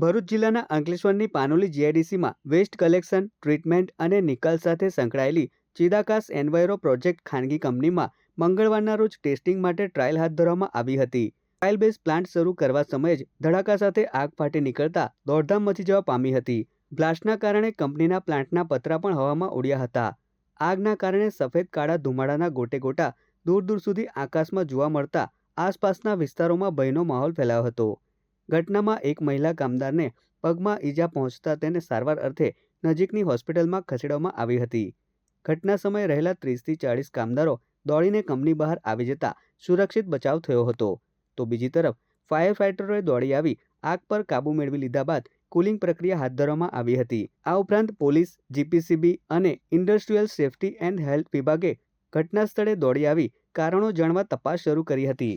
ભરૂચ જિલ્લાના અંકલેશ્વરની Panoli જીઆઈડીસીમાં waste collection, treatment અને નિકાલ સાથે સંકળાયેલી ચિદાકાસ એન્વાયરો પ્રોજેક્ટ ખાનગી કંપનીમાં મંગળવારના રોજ ટેસ્ટિંગ માટે ટ્રાયલ હાથ ધરવામાં આવી હતી. ટ્રાયલ બેઝ પ્લાન્ટ શરૂ કરવા સમયે જ ધડાકા સાથે આગ ફાટી નીકળતા દોડધામ મચી જવા પામી હતી. બ્લાસ્ટના કારણે કંપનીના પ્લાન્ટના પતરા પણ હવામાં ઉડ્યા હતા. આગના કારણે સફેદ કાળા ધુમાડાના ગોટે ગોટા દૂર દૂર સુધી આકાશમાં જોવા મળતા આસપાસના વિસ્તારોમાં ભયનો માહોલ ફેલાયો હતો. ઘટનામાં એક મહિલા કામદારને પગમાં ઈજા પહોંચતા તેને સારવાર અર્થે નજીકની હોસ્પિટલમાં ખસેડવામાં આવી હતી. ઘટના સમયે રહેલા 30થી 40 કામદારો દોડીને કંપની બહાર આવી જતા સુરક્ષિત બચાવ થયો હતો. તો બીજી તરફ ફાયર ફાઇટરોએ દોડી આવી આગ પર કાબૂ મેળવી લીધા બાદ કુલિંગ પ્રક્રિયા હાથ ધરવામાં આવી હતી. આ ઉપરાંત પોલીસ, જીપીસીબી અને ઇન્ડસ્ટ્રીયલ સેફ્ટી એન્ડ હેલ્થ વિભાગે ઘટના સ્થળે દોડી આવી કારણો જાણવા તપાસ શરૂ કરી હતી.